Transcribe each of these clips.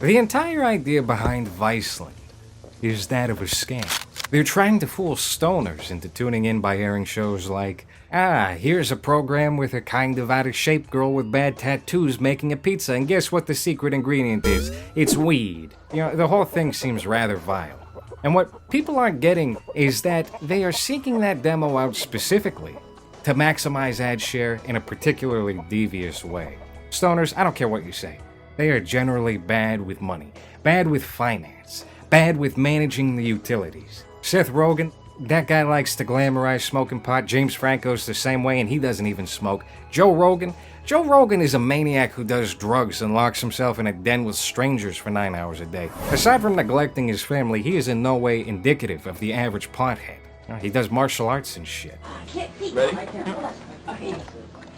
The entire idea behind Viceland is that of a scam. They're trying to fool stoners into tuning in by airing shows like, here's a program with a kind of out-of-shape girl with bad tattoos making a pizza, and guess what the secret ingredient is? It's weed. The whole thing seems rather vile. And what people aren't getting is that they are seeking that demo out specifically to maximize ad share in a particularly devious way. Stoners, I don't care what you say. They are generally bad with money, bad with finance, bad with managing the utilities. Seth Rogen, that guy likes to glamorize smoking pot. James Franco's the same way, and he doesn't even smoke. Joe Rogan is a maniac who does drugs and locks himself in a den with strangers for 9 hours a day. Aside from neglecting his family, he is in no way indicative of the average pothead. He does martial arts and shit. Ready?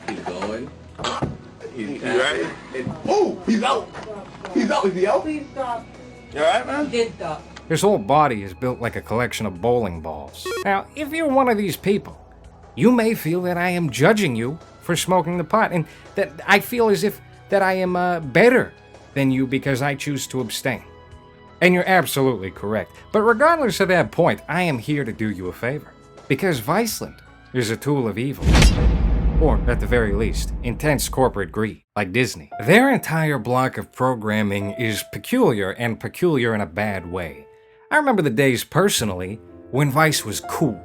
He's going. He's right. Oh, he's out. He's out. Is he out? Please stop. You alright, man? He did stop. His whole body is built like a collection of bowling balls. Now, if you're one of these people, you may feel that I am judging you for smoking the pot, and that I feel as if that I am better than you because I choose to abstain. And you're absolutely correct. But regardless of that point, I am here to do you a favor. Because Viceland is a tool of evil. Or, at the very least, intense corporate greed, like Disney. Their entire block of programming is peculiar, and peculiar in a bad way. I remember the days personally when Vice was cool.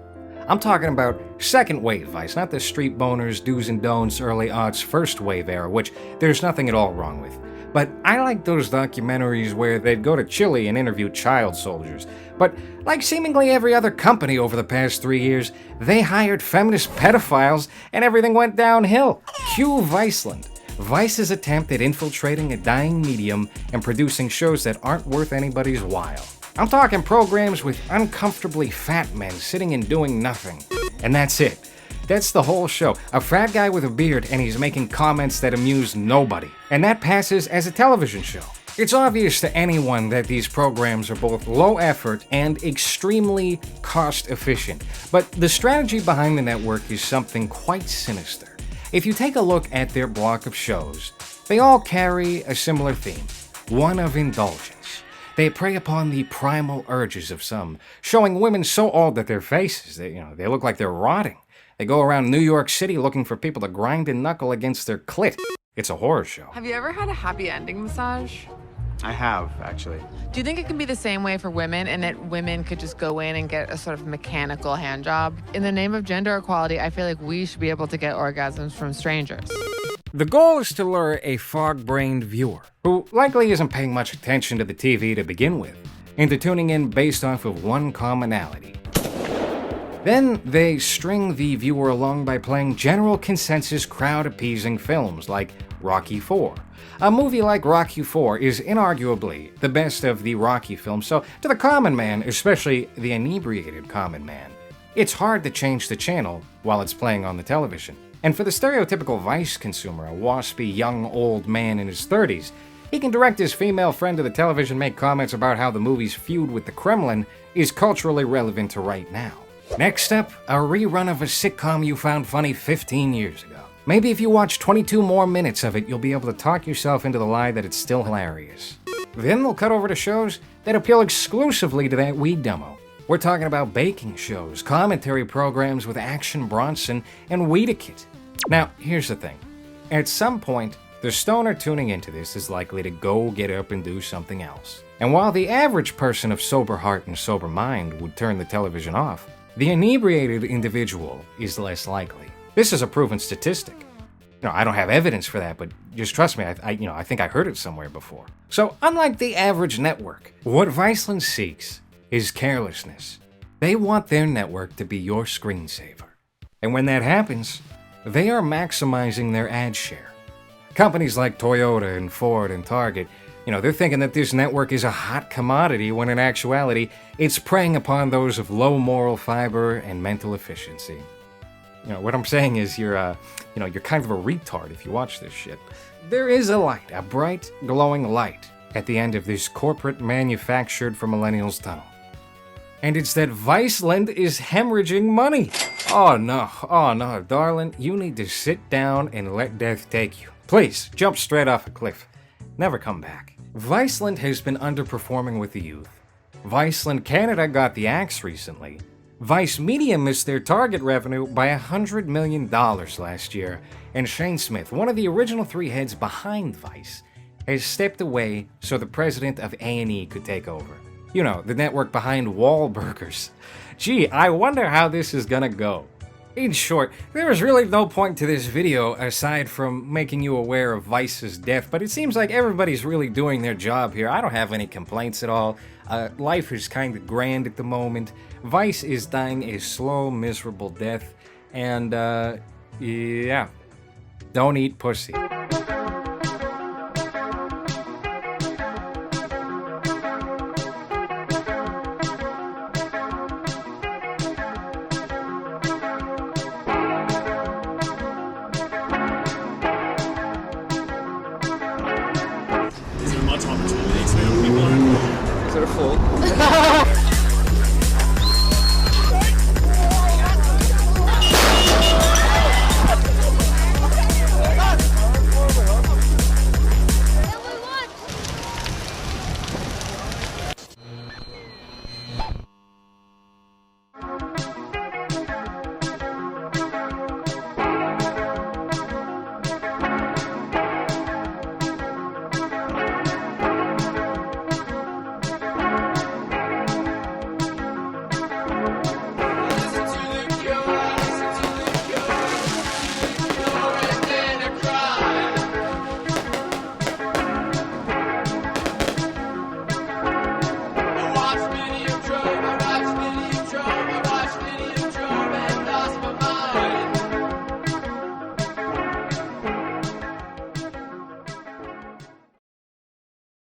I'm talking about second wave Vice, not the street boners, do's and don'ts, early aughts, first wave era, which there's nothing at all wrong with. But I like those documentaries where they'd go to Chile and interview child soldiers. But like seemingly every other company over the past 3 years, they hired feminist pedophiles and everything went downhill. Cue Viceland. Vice's attempt at infiltrating a dying medium and producing shows that aren't worth anybody's while. I'm talking programs with uncomfortably fat men sitting and doing nothing. And that's it. That's the whole show. A fat guy with a beard and he's making comments that amuse nobody. And that passes as a television show. It's obvious to anyone that these programs are both low effort and extremely cost efficient. But the strategy behind the network is something quite sinister. If you take a look at their block of shows, they all carry a similar theme, one of indulgence. They prey upon the primal urges of some, showing women so old that their faces, they look like they're rotting. They go around New York City looking for people to grind and knuckle against their clit. It's a horror show. Have you ever had a happy ending massage? I have, actually. Do you think it can be the same way for women and that women could just go in and get a sort of mechanical hand job? In the name of gender equality, I feel like we should be able to get orgasms from strangers. The goal is to lure a fog-brained viewer, who likely isn't paying much attention to the TV to begin with, into tuning in based off of one commonality. Then they string the viewer along by playing general consensus crowd-appeasing films like Rocky IV. A movie like Rocky IV is inarguably the best of the Rocky films, so to the common man, especially the inebriated common man, it's hard to change the channel while it's playing on the television. And for the stereotypical Vice consumer, a waspy young old man in his 30s, he can direct his female friend to the television, make comments about how the movie's feud with the Kremlin is culturally relevant to right now. Next up, a rerun of a sitcom you found funny 15 years ago. Maybe if you watch 22 more minutes of it, you'll be able to talk yourself into the lie that it's still hilarious. Then they'll cut over to shows that appeal exclusively to that weed demo. We're talking about baking shows, commentary programs with Action Bronson and Weedakit. Now, here's the thing. At some point, the stoner tuning into this is likely to go get up and do something else. And while the average person of sober heart and sober mind would turn the television off, the inebriated individual is less likely. This is a proven statistic. I don't have evidence for that, but just trust me, I think I heard it somewhere before. So, unlike the average network, what Viceland seeks is carelessness. They want their network to be your screensaver. And when that happens, they are maximizing their ad share. Companies like Toyota and Ford and Target, they're thinking that this network is a hot commodity when in actuality, it's preying upon those of low moral fiber and mental efficiency. What I'm saying is you're kind of a retard if you watch this shit. There is a light, a bright, glowing light at the end of this corporate manufactured for millennials tunnel. And it's that Viceland is hemorrhaging money. Oh no, darling, you need to sit down and let death take you. Please, jump straight off a cliff. Never come back. Viceland has been underperforming with the youth. Viceland Canada got the axe recently. Vice Media missed their target revenue by $100 million last year, and Shane Smith, one of the original three heads behind Vice, has stepped away so the president of A&E could take over. You know, the network behind Wahlburgers. Gee, I wonder how this is gonna go. In short, there is really no point to this video aside from making you aware of Vice's death, but it seems like everybody's really doing their job here. I don't have any complaints at all. Life is kind of grand at the moment. Vice is dying a slow, miserable death, and yeah, don't eat pussy. Is there much opportunity to people? Is it a full?